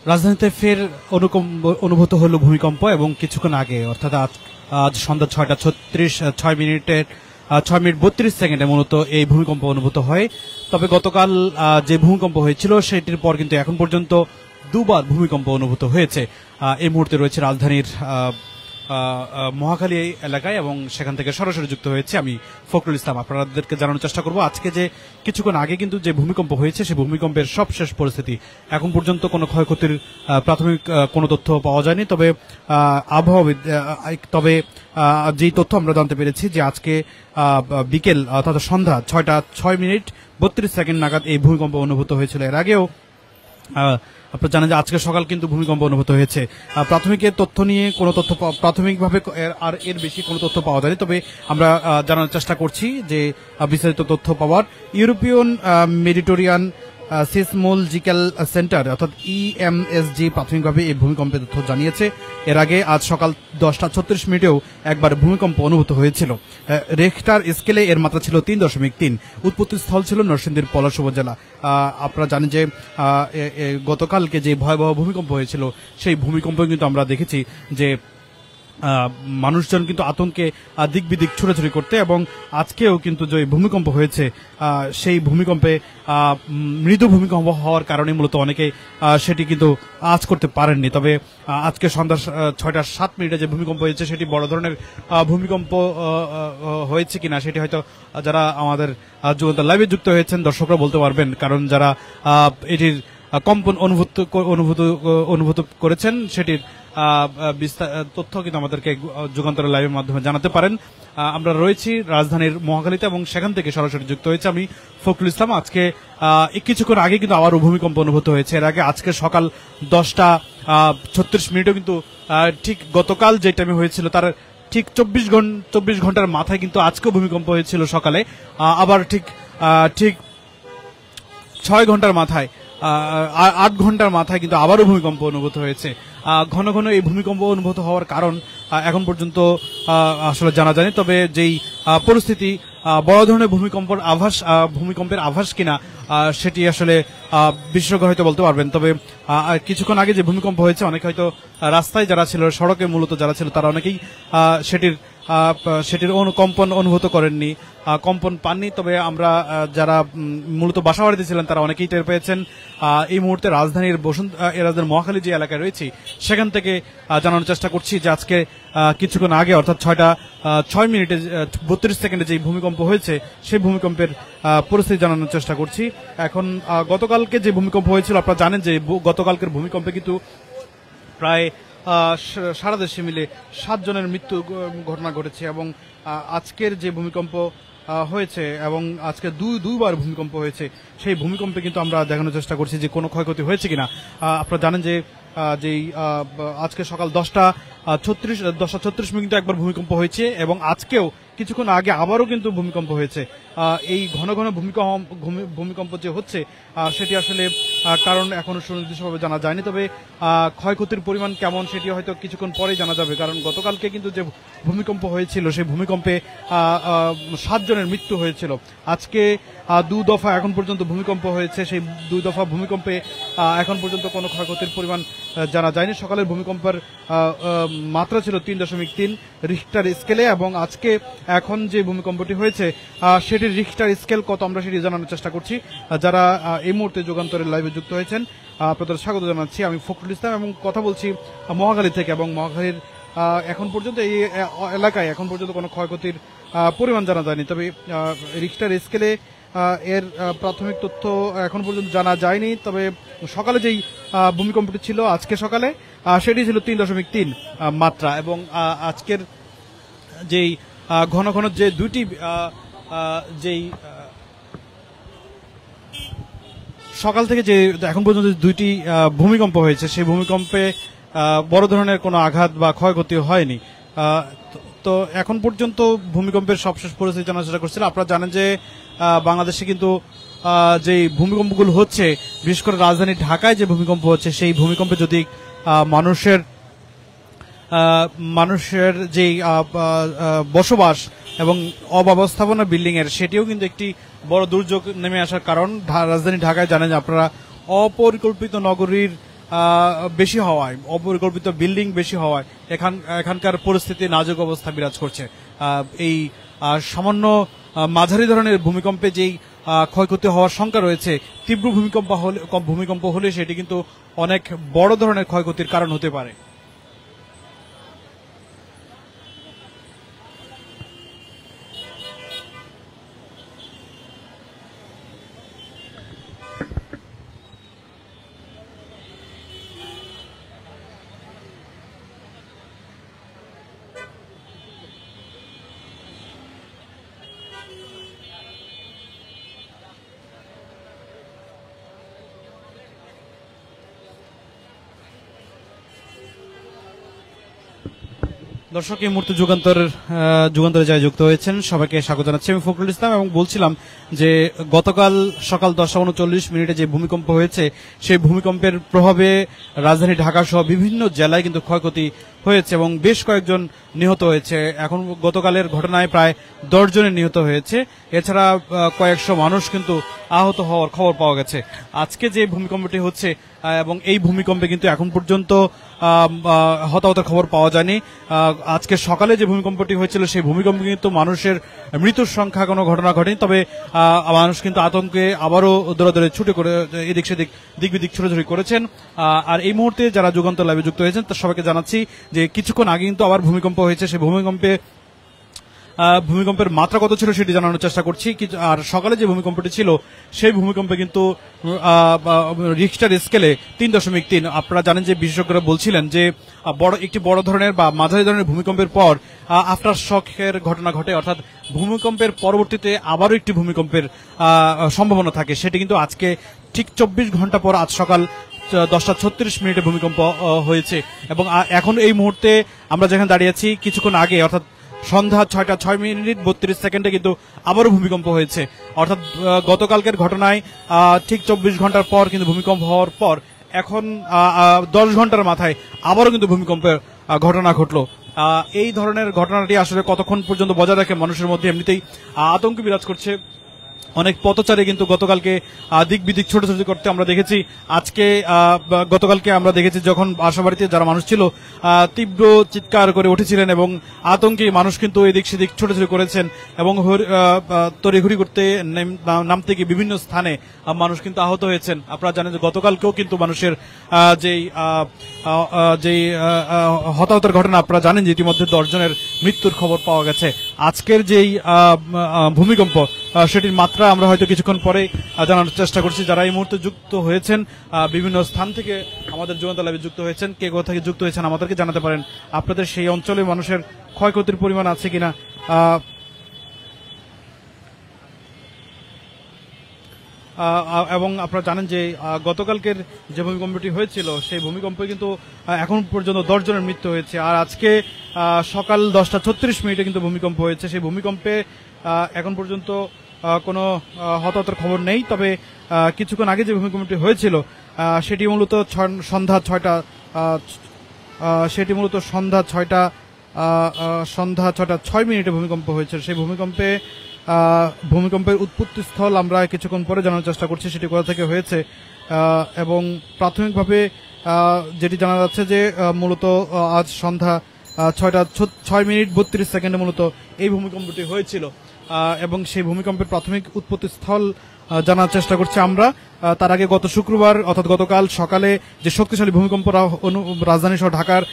রাজধানীতে ফের অনুভূত হলো ভূমিকম্প এবং কিছুক্ষণ আগে অর্থাৎ আজ সন্ধ্যা 6:36 6 মিনিট 32 সেকেন্ডে মূলত এই ভূমিকম্প অনুভূত হয়। তবে গতকাল যে ভূমিকম্প হয়েছিল সেটির পর কিন্তু এখন পর্যন্ত দুবার ভূমিকম্প অনুভূত হয়েছে। এই মুহূর্তে রয়েছে রাজধানীর মহাখালী এলাকায় এবং সেখান থেকে সরাসরি যুক্ত হয়েছে আমি ফখরুল ইসলাম। আপনাদেরকে জানানোর চেষ্টা করব আজকে যে কিছুক্ষণ আগে কিন্তু যে ভূমিকম্প হয়েছে সেই ভূমিকম্পের সবশেষ পরিস্থিতি। এখন পর্যন্ত কোনো ক্ষয়ক্ষতির প্রাথমিক কোনো তথ্য পাওয়া যায়নি, তবে যেই তথ্য আমরা জানতে পেরেছি যে আজকে বিকেল অর্থাৎ সন্ধ্যা 6:06 নাগাদ এই ভূমিকম্প অনুভূত হয়েছিল। এর আগেও আপনারা জানেন যে আজকে সকাল কিন্তু ভূমিকম্প অনুভূত হয়েছে। প্রাথমিকের তথ্য নিয়ে কোনো তথ্য প্রাথমিকভাবে আর এর বেশি কোনো তথ্য পাওয়া যায়নি, তবে আমরা জানার চেষ্টা করছি যে বিস্তারিত তথ্য পাওয়ার। ইউরোপিয়ান মেডিটেরিয়ান সিসমোলজিক্যাল সেন্টার অর্থাৎ EMSG প্রাথমিকভাবে এই ভূমিকম্পের তথ্য জানিয়েছে। এর আগে আজ সকাল 10:36 একবার ভূমিকম্প অনুভূত হয়েছিল। রেখটার স্কেলে এর মাত্রা ছিল 3.3। উৎপত্তি স্থল ছিল নরসিংদীর পলাশ উপজেলা। আপনারা জানেন যে গতকালকে যে ভয়াবহ ভূমিকম্প হয়েছিল সেই ভূমিকম্পে কিন্তু আমরা দেখেছি যে মানুষজন কিন্তু আতঙ্কে দিক বিদিক ছুটাছুটি করতে, এবং আজকেও কিন্তু যে ভূমিকম্প হয়েছে সেই ভূমিকম্পে মৃদু ভূমিকম্প হওয়ার কারণে মূলত অনেকে সেটি কিন্তু আঁচ করতে পারেননি। তবে আজকে সন্ধ্যা 6:07 যে ভূমিকম্প হয়েছে সেটি বড় ধরনের ভূমিকম্প হয়েছে কিনা সেটি হয়তো যারা আমাদের যুগান্তর লাইভে যুক্ত হয়েছেন দর্শকরা বলতে পারবেন, কারণ যারা এটির কম্পন অনুভূত করেছেন সেটির তথ্য কিন্তু আমাদেরকে যুগান্তর লাইভের মাধ্যমে জানাতে পারেন। আমরা রয়েছি রাজধানীর মহাখালীতে এবং সেখান থেকে সরাসরি যুক্ত হয়েছে আমি ফখরুল ইসলাম। আজকে কিছুক্ষণ আগে কিন্তু আবারও ভূমিকম্প অনুভূত হয়েছে। এর আগে আজকে সকাল 10:36 কিন্তু ঠিক গতকাল যে টাইমে হয়েছিল তার ঠিক 24 ঘন্টার মাথায় কিন্তু আজকেও ভূমিকম্প হয়েছিল সকালে। আবার ঠিক 6 ঘন্টার মাথায় 8 ঘন্টার মাথায় কিন্তু আবারও ভূমিকম্প অনুভূত হয়েছে। ঘন ঘন এই ভূমিকম্প অনুভূত হওয়ার কারণ এখন পর্যন্ত আসলে জানা যায়নি, তবে যেই পরিস্থিতি বড় ধরনের ভূমিকম্পের আভাস কিনা সেটি আসলে বিশেষজ্ঞ হয়তো বলতে পারবেন। তবে কিছুক্ষণ আগে যে ভূমিকম্প হয়েছে অনেকে হয়তো রাস্তায় যারা ছিল, সড়কে মূলত যারা ছিল তারা অনেকেই সেটির কম্পন অনুভূত করেননি, কম্পন পাননি। তবে আমরা যারা মূলত বাসাবাড়িতে ছিলেন তারা অনেকেই টের পেয়েছেন। এই মুহূর্তে রাজধানীর মহাখালী যে এলাকায় রয়েছে সেখান থেকে জানানোর চেষ্টা করছি যে আজকে কিছুক্ষণ আগে অর্থাৎ 6:06 যে ভূমিকম্প হয়েছে সেই ভূমিকম্পের পরিস্থিতি জানানোর চেষ্টা করছি। এখন গতকালকে যে ভূমিকম্প হয়েছিল আপনারা জানেন যে গতকালকের ভূমিকম্পে কিন্তু প্রায় সারা দেশে মিলে 7 জনের মৃত্যু ঘটনা ঘটেছে, এবং আজকের যে ভূমিকম্প হয়েছে এবং আজকে দুইবার ভূমিকম্প হয়েছে সেই ভূমিকম্পে কিন্তু আমরা দেখানোর চেষ্টা করছি যে কোনো ক্ষয়ক্ষতি হয়েছে কিনা। আপনারা জানেন যে আজকে সকাল 10:36 কিন্তু একবার ভূমিকম্প হয়েছে, এবং আজকেও কিছুক্ষণ আগে আবারও কিন্তু ভূমিকম্প হয়েছে। এই ঘন ঘন ভূমিকম্প যে হচ্ছে সেটি আসলে কারণ এখনো সুনির্দিষ্টভাবে জানা যায়নি, তবে ক্ষয়ক্ষতির পরিমাণ কেমন সেটি হয়তো কিছুক্ষণ পরেই জানা যাবে। কারণ গতকালকে কিন্তু যে ভূমিকম্প হয়েছিল সেই ভূমিকম্পে 7 জনের মৃত্যু হয়েছিল। আজকে 2 দফা এখন পর্যন্ত ভূমিকম্প হয়েছে, সেই 2 দফা ভূমিকম্পে এখন পর্যন্ত কোনো ক্ষয়ক্ষতির পরিমাণ জানা যায়নি। সকালের ভূমিকম্পের মাত্রা ছিল 3.3 রিখটার স্কেলে, এবং আজকে এখন যে ভূমিকম্পটি হয়েছে সেটির রিখটার স্কেল কত আমরা সেটি জানানোর চেষ্টা করছি। যারা এই মুহূর্তে যুগান্তরের লাইভে যুক্ত হয়েছেন আপনাদের স্বাগত জানাচ্ছি আমি ফখরুল ইসলাম, এবং কথা বলছি মহাখালী থেকে। এবং মহাখালীর এখন পর্যন্ত এই এলাকায় এখন পর্যন্ত কোনো ক্ষয়ক্ষতির পরিমাণ জানা যায়নি, তবে রিখটার স্কেলে এর প্রাথমিক তথ্য এখন পর্যন্ত জানা যায়নি। তবে সকালে যেই ভূমিকম্পটি ছিল আজকে সকালে সেটি ছিল 3.3 মাত্রা, এবং আজকের যেই ঘন ঘন যে দুইটি সকাল থেকে যে এখন পর্যন্ত দুইটি ভূমিকম্প হয়েছে সেই ভূমিকম্পে বড় ধরনের কোনো আঘাত বা ক্ষয়ক্ষতি হয়নি। তো এখন পর্যন্ত ভূমিকম্পের সবশেষ পরিস্থিতি জানার চেষ্টা করছিলাম। আপনারা জানেন যে বাংলাদেশে কিন্তু যে ভূমিকম্পগুলো হচ্ছে বিশেষ করে রাজধানী ঢাকায় যে ভূমিকম্প হচ্ছে সেই ভূমিকম্পে যদি মানুষের যে বসবাস এবং অব্যবস্থাপনা বিল্ডিং এর সেটিও কিন্তু একটি বড় দুর্যোগ নেমে আসার কারণ। রাজধানী ঢাকায় জানেন আপনারা অপরিকল্পিত নগরীর বেশি হওয়ায়, অপরিকল্পিত বিল্ডিং বেশি হওয়ায় এখানকার পরিস্থিতি নাজুক অবস্থা বিরাজ করছে। এই সামান্য মাঝারি ধরনের ভূমিকম্পে যেই ক্ষয়ক্ষতি হওয়ার শঙ্কা রয়েছে, তীব্র ভূমিকম্প হলে সেটি কিন্তু অনেক বড় ধরনের ক্ষয়ক্ষতির কারণ হতে পারে। দর্শক, এই মুহূর্তে যুগান্তরে যারা যুক্ত হয়েছেন সবাইকে স্বাগত জানাচ্ছি। আমি ফখরুল ইসলাম এবং বলছিলাম যে গতকাল সকাল 10:39 যে ভূমিকম্প হয়েছে, সেই ভূমিকম্পের প্রভাবে রাজধানী ঢাকা সহ বিভিন্ন জেলায় কিন্তু ক্ষয়ক্ষতি হয়েছে এবং বেশ কয়েকজন নিহত হয়েছে। এখন গতকালের ঘটনায় প্রায় 10 জনের নিহত হয়েছে। এছাড়া কয়েকশো মানুষ কিন্তু আহত হওয়ার খবর পাওয়া গেছে। আজকে যে ভূমিকম্পটি হচ্ছে এবং এই ভূমিকম্পে কিন্তু এখন পর্যন্ত হতাহতের খবর পাওয়া যায়নি। আজকে সকালে যে ভূমিকম্পটি হয়েছিল সেই ভূমিকম্পে কিন্তু মানুষের মৃত্যুর সংখ্যা কোনো ঘটনা ঘটেনি, তবে মানুষ কিন্তু আতঙ্কে আবারও দৌড়াদৌড়ি ছুটে করে এদিক সেদিক দিক বিদিক ছোটাছুটি করেছেন। আর এই মুহূর্তে যারা যুগান্তর লাইভে যুক্ত হয়েছেন তার সবাইকে জানাচ্ছি যে কিছুক্ষণ আগে কিন্তু আবার ভূমিকম্প হয়েছে। সেই ভূমিকম্পের মাত্রা কত ছিল সেটি জানানোর চেষ্টা করছি। আর সকালে যে ভূমিকম্পটি ছিল সেই ভূমিকম্পে কিন্তু রিখটার স্কেলে 3.3। আপনারা জানেন যে বিশেষজ্ঞরা বলছিলেন যে একটি বড় ধরনের বা মাঝারি ধরনের ভূমিকম্পের পর আফটার শকের ঘটনা ঘটে, অর্থাৎ ভূমিকম্পের পরবর্তীতে আবারও একটি ভূমিকম্পের সম্ভাবনা থাকে। সেটি কিন্তু আজকে ঠিক 24 ঘন্টা পর আজ সকাল 10:36 ভূমিকম্প হয়েছে এবং এখন এই মুহূর্তে আমরা যেখানে দাঁড়িয়ে আছি কিছুক্ষণ আগে অর্থাৎ সন্ধ্যা 6:06 কিন্তু আবারও ভূমিকম্প হয়েছে। অর্থাৎ গতকালকের ঘটনায় ঠিক 24 ঘন্টার পর কিন্তু ভূমিকম্প হওয়ার পর এখন 10 ঘন্টার মাথায় আবারও কিন্তু ভূমিকম্পের ঘটনা ঘটলো। এই ধরনের ঘটনাটি আসলে কতক্ষণ পর্যন্ত বজায় রাখে মানুষের মধ্যে এমনিতেই আতঙ্ক বিরাজ করছে। অনেক পথচারী কিন্তু গতকালকে দিক বিদিক ছোটাছুটি করতে আমরা দেখেছি। গতকালকে আমরা দেখেছি যখন বাসাবাড়িতে যারা মানুষ ছিল তীব্র চিৎকার করে উঠেছিলেন এবং আতঙ্কে মানুষ কিন্তু এদিক সেদিক ছোটাছুটি করেছেন এবং তড়িঘড়ি করতে নামতে গিয়ে বিভিন্ন স্থানে মানুষ কিন্তু আহত হয়েছেন। আপনারা জানেন যে গতকালকেও কিন্তু মানুষের যেই হতাহতের ঘটনা আপনারা জানেন যে ইতিমধ্যে 10 জনের মৃত্যুর খবর পাওয়া গেছে। আজকের যেই ভূমিকম্প সেটির মাত্রা আমরা হয়তো কিছুক্ষণ পরে জানানোর চেষ্টা করছি। যারা এই মুহূর্তে যুক্ত হয়েছেন বিভিন্ন স্থান থেকে আমাদের যুগান্তর লাইভে যুক্ত হয়েছেন, কে কোথা থেকে যুক্ত হয়েছেন আমাদেরকে জানাতে পারেন। আপনাদের সেই অঞ্চলে মানুষের ক্ষয়ক্ষতির পরিমাণ আছে কিনা এবং আপনারা জানেন যে গতকালকের যে ভূমিকম্পটি হয়েছিল সেই ভূমিকম্পে কিন্তু এখন পর্যন্ত 10 জনের মৃত্যু হয়েছে। আর আজকে সকাল 10:36 কিন্তু ভূমিকম্প হয়েছে। সেই ভূমিকম্পে এখন পর্যন্ত কোনো হতাহতের খবর নেই, তবে কিছুক্ষণ আগে যে ভূমিকম্পটি হয়েছিল সেটি মূলত সন্ধ্যা 6:06 ভূমিকম্প হয়েছিল। সেই ভূমিকম্পের উৎপত্তি স্থল আমরা কিছুক্ষণ পরে জানার চেষ্টা করছি সেটি কোথা থেকে হয়েছে এবং প্রাথমিকভাবে যেটি জানা যাচ্ছে যে মূলত আজ সন্ধ্যা 6:06 মূলত এই ভূমিকম্পটি হয়েছিল এবং সেই ভূমিকম্পের প্রাথমিক উৎপত্তি স্থল জানার চেষ্টা করছি আমরা। তার আগে গত শুক্রবার অর্থাৎ গতকাল সকালে যে শক্তিশালী ভূমিকম্প রাজধানী সহ ঢাকার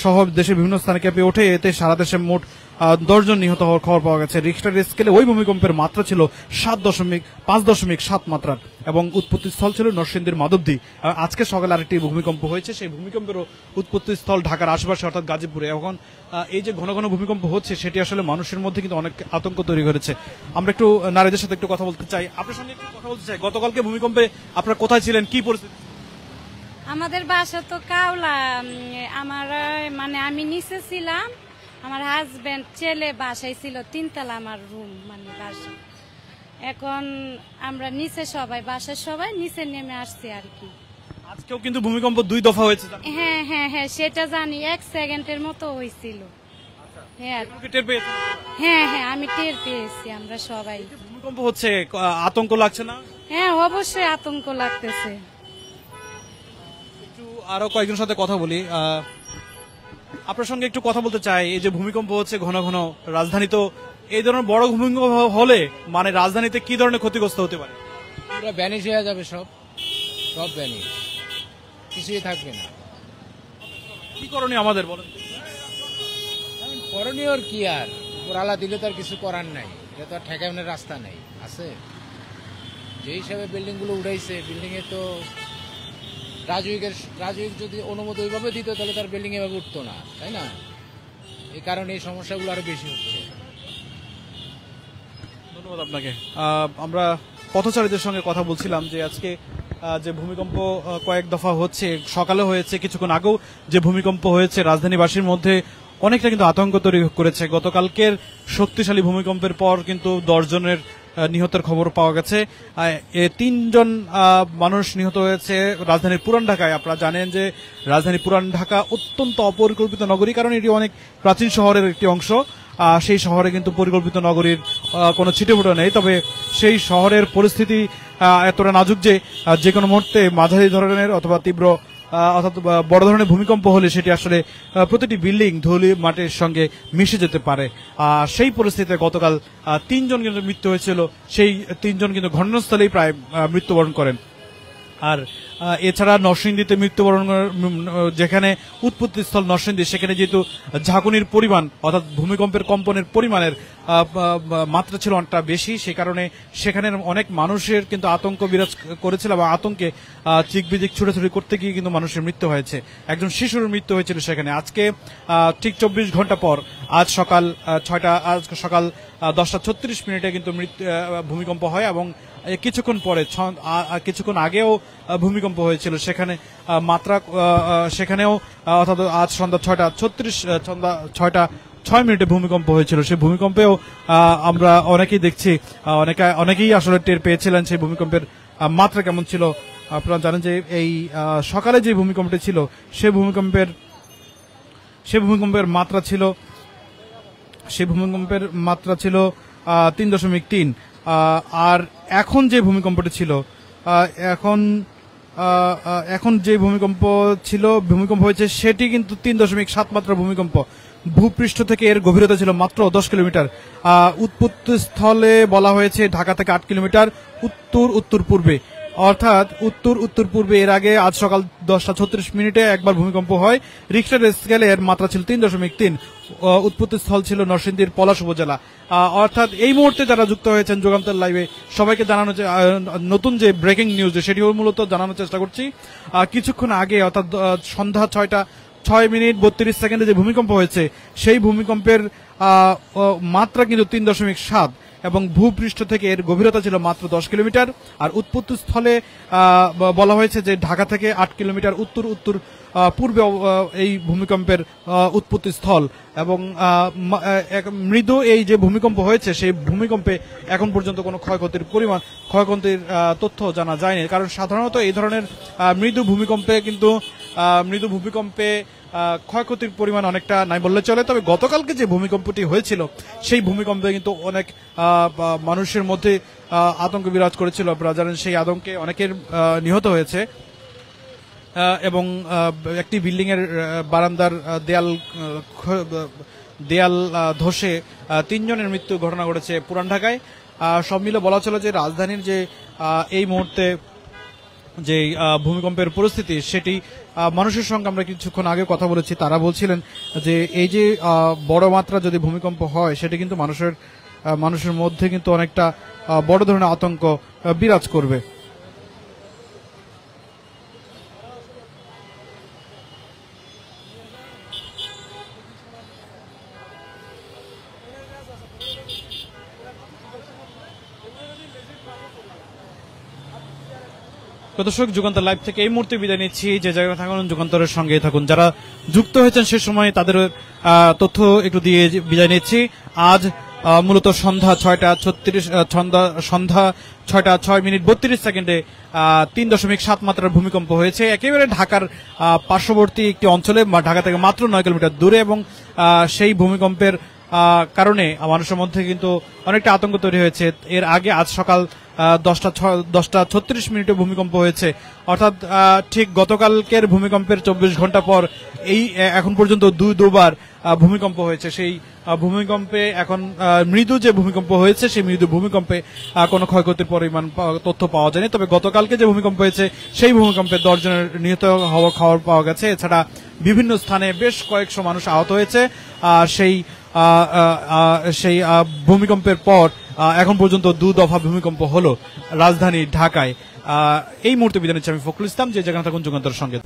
সহ দেশের বিভিন্ন স্থানে কেঁপে ওঠে, এতে সারা দেশে মোট 10 জন নিহত হওয়ার খবর পাওয়া গেছে। রিখটার স্কেলে ওই ভূমিকম্পের মাত্রা ছিল 5.7 মাত্রার এবং উৎপত্তি স্থল ছিল নরসিংদীর মাধবদী। আজকে সকালে আরেকটি ভূমিকম্প হয়েছে, সেই ভূমিকম্পেরও উৎপত্তি স্থল ঢাকার আশেপাশে অর্থাৎ গাজীপুরে। এখন এই যে ঘন ঘন ভূমিকম্প হচ্ছে সেটি আসলে মানুষের মধ্যে কিন্তু অনেক আতঙ্ক তৈরি করেছে। আমরা একটু নারীদের সাথে একটু কথা বলতে চাই, আপনার সঙ্গে একটু কথা বলতে চাই। গতকালকে ভূমিকম্পে আপনারা কোথায় ছিলেন, কি পরিস্থিতি? আমাদের বাসা তো কাউলা, আমি নিচে ছিলাম, আমার হাজবেন্ড ছেলে বাসায় ছিল, 3 তলা আমার রুম বাসা। এখন আমরা নিচে বাসার সবাই নিচে নেমে আসছি আর কি। আজকেও কিন্তু ভূমিকম্প 2 দফা হয়েছে। হ্যাঁ হ্যাঁ হ্যাঁ, সেটা জানি, 1 সেকেন্ডের মতো হয়েছিল। হ্যাঁ হ্যাঁ হ্যাঁ, আমি টের পেয়েছি। আমরা সবাই ভূমিকম্প হচ্ছে, আতঙ্ক লাগছে না? হ্যাঁ, অবশ্যই আতঙ্ক লাগতেছে। একটু আরো কয়েকজনের সাথে কথা বলি। আপনার সঙ্গে একটু কথা বলতে চাই। এই যে ভূমিকম্প হচ্ছে ঘন ঘন রাজধানী, তো এই ধরনের বড় ভূমিকম্প হলে মানে রাজধানীতে কি ধরনের ক্ষতিগ্রস্ত হতে পারে? পুরো ভ্যানিশ হয়ে যাবে, সব ভ্যানিশ, কিছুই থাকবে না। কি করণীয় আমাদের বলেন? করণীয় আর কি, আর পোড়ালা দিলে তো আর কিছু করার নাই, এটা তো আর ঠেকানোর রাস্তা নেই আছে। যে হিসাবে বিল্ডিং গুলো উঠাইছে, বিল্ডিং এ তো রাজউক যদি অনুমতি ওইভাবে দিত তাহলে তার বিল্ডিং এভাবে উঠতো না, তাই না? এই কারণে এই সমস্যাগুলো আরো বেশি হচ্ছে। ধন্যবাদ আপনাকে। আমরা পথচারীদের সঙ্গে কথা বলছিলাম যে আজকে যে ভূমিকম্প কয়েক দফা হচ্ছে, সকালে হয়েছে, কিছুক্ষণ আগেও যে ভূমিকম্প হয়েছে রাজধানীবাসীর মধ্যে অনেকটা কিন্তু আতঙ্ক তৈরি করেছে। গতকালকের শক্তিশালী ভূমিকম্পের পর কিন্তু 10 জনের নিহতের খবর পাওয়া গেছে। 3 জন মানুষ নিহত হয়েছে রাজধানীর পুরান ঢাকায়। আপনারা জানেন যে রাজধানী পুরান ঢাকা অত্যন্ত অপরিকল্পিত নগরী, কারণ এটি অনেক প্রাচীন শহরের একটি অংশ। সেই শহরে কিন্তু পরিকল্পিত নগরীর কোনো ছিটেফোঁটা নেই, তবে সেই শহরের পরিস্থিতি এতটা নাজুক যে কোনো মুহূর্তে মাঝারি ধরনের অথবা তীব্র অর্থাৎ বড় ধরনের ভূমিকম্প হলে সেটি আসলে প্রতিটি বিল্ডিং ধুলি মাটির সঙ্গে মিশে যেতে পারে। সেই পরিস্থিতিতে গতকাল 3 জন কিন্তু মৃত্যু হয়েছিল। সেই 3 জন কিন্তু ঘটনাস্থলেই প্রায় মৃত্যুবরণ করেন। আর এছাড়া নরসিংদীতে মৃত্যুবরণ, যেখানে উৎপত্তিস্থল নরসিংদী, সেখানে যেহেতু ঝাঁকুনির পরিমাণ অর্থাৎ ভূমিকম্পের কম্পনের পরিমাণের মাত্রা ছিল অনেকটা বেশি, সে কারণে সেখানের অনেক মানুষের কিন্তু আতঙ্ক বিরাজ করেছিল এবং আতঙ্কে চিকবিদিক ছুটাছুটি করতে গিয়ে কিন্তু মানুষের মৃত্যু হয়েছে। একজন শিশুর মৃত্যু হয়েছিল সেখানে। আজকে ঠিক 24 ঘন্টা পর আজ সকাল 10:36 কিন্তু ভূমিকম্প হয় এবং কিছুক্ষণ পরে কিছুক্ষণ আগেও ভূমিকম্প হয়েছিল। সেখানে মাত্রা সেখানেও অর্থাৎ আজ সন্ধ্যা 6:06 ভূমিকম্প হয়েছিল। সেই ভূমিকম্পেও আমরা অনেকেই দেখছি, অনেকেই আসলে টের পেয়েছিলেন সেই ভূমিকম্পের মাত্রা কেমন ছিল। আপনারা জানেন যে এই সকালে যে ভূমিকম্পটি ছিল সেই ভূমিকম্পের মাত্রা ছিল 3.3। আর এখন যে ভূমিকম্পটি ছিল এখন যে ভূমিকম্প হয়েছে সেটি কিন্তু 3.7 মাত্রা ভূমিকম্প। ভূপৃষ্ঠ থেকে এর গভীরতা ছিল মাত্র 10 কিলোমিটার। উৎপত্তি স্থলে বলা হয়েছে ঢাকা থেকে 8 কিলোমিটার উত্তর পূর্বে, অর্থাৎ উত্তর পূর্বে। এর আগে আজ সকাল 10:36 একবার ভূমিকম্প হয়। রিক্টার স্কেলে এর মাত্রা ছিল 3.3। উৎপত্তি স্থল ছিল নরসিংদীর পলাশ উপজেলা। অর্থাৎ এই মুহূর্তে যারা যুক্ত হয়েছেন যুগান্তর লাইভে, সবাইকে জানানো নতুন যে ব্রেকিং নিউজ সেটি মূলত জানানোর চেষ্টা করছি। কিছুক্ষণ আগে অর্থাৎ সন্ধ্যা 6:06 যে ভূমিকম্প হয়েছে সেই ভূমিকম্পের মাত্রা কিন্তু 3.7 এবং ভূপৃষ্ঠ থেকে এর গভীরতা ছিল মাত্র 10 কিলোমিটার। আর উৎপত্তি স্থলে বলা হয়েছে যে ঢাকা থেকে 8 কিলোমিটার উত্তর পূর্বে এই ভূমিকম্পের উৎপত্তি স্থল। এবং মৃদু এই যে ভূমিকম্প হয়েছে সেই ভূমিকম্পে এখন পর্যন্ত কোনো ক্ষয়ক্ষতির তথ্য জানা যায়নি, কারণ সাধারণত এই ধরনের মৃদু ভূমিকম্পে ক্ষয়ক্ষতির পরিমাণ অনেকটা নাই বললে চলে। তবে গতকালকে যে ভূমিকম্পটি হয়েছিল সেই ভূমিকম্পে কিন্তু অনেক মানুষের মধ্যে আতঙ্ক বিরাজ করেছিল। আপনারা জানেন সেই আতঙ্কে অনেকের নিহত হয়েছে এবং একটি বিল্ডিং এর বারান্দার দেয়াল ধসে 3 জনের মৃত্যু ঘটনা ঘটেছে পুরান ঢাকায়। সব মিলে বলা চলে যে রাজধানীর যে এই মুহূর্তে যে ভূমিকম্পের পরিস্থিতি সেটি মানুষের সঙ্গে আমরা কিছুক্ষণ আগে কথা বলেছি, তারা বলছিলেন যে এই যে বড় মাত্রা যদি ভূমিকম্প হয় সেটি কিন্তু মানুষের মধ্যে কিন্তু অনেকটা বড় ধরনের আতঙ্ক বিরাজ করবে। দর্শক, যুগান্তর লাইভ থেকে এই মুহূর্তে বিদায় নিচ্ছি। যে জায়গায় থাকুন যুগান্তরের সঙ্গে থাকুন। যারা যুক্ত হয়েছেন সে সময় তাদের তথ্য একটু দিয়ে বিদায় নিচ্ছি। আজ মূলত সন্ধ্যা 6:06 3.7 মাত্রার ভূমিকম্প হয়েছে একেবারে ঢাকার পার্শ্ববর্তী একটি অঞ্চলে, ঢাকা থেকে মাত্র 9 কিলোমিটার দূরে। এবং সেই ভূমিকম্পের কারণে মানুষের মধ্যে কিন্তু অনেকটা আতঙ্ক তৈরি হয়েছে। এর আগে আজ সকাল 10:36 ভূমিকম্প হয়েছে, অর্থাৎ ঠিক গতকালকের ভূমিকম্পের 24 ঘন্টা পর এই এখন পর্যন্ত দুবার ভূমিকম্প হয়েছে। সেই ভূমিকম্পে এখন মৃদু যে ভূমিকম্প হয়েছে সেই মৃদু ভূমিকম্পে কোনো ক্ষয়ক্ষতির পরিমাণ তথ্য পাওয়া যায়নি। তবে গতকালকে যে ভূমিকম্প হয়েছে সেই ভূমিকম্পে 10 জনের নিহত হওয়ার খবর পাওয়া গেছে। এছাড়া বিভিন্ন স্থানে বেশ কয়েকশো মানুষ আহত হয়েছে। সেই ভূমিকম্পের পর এখন পর্যন্ত 2 দফা ভূমিকম্প হলো রাজধানী ঢাকায়। এই মুহূর্তে বিদায় নিচ্ছি আমি ফখরুল ইসলাম, যে যেখানে থাকুন যুগান্তরের সঙ্গে।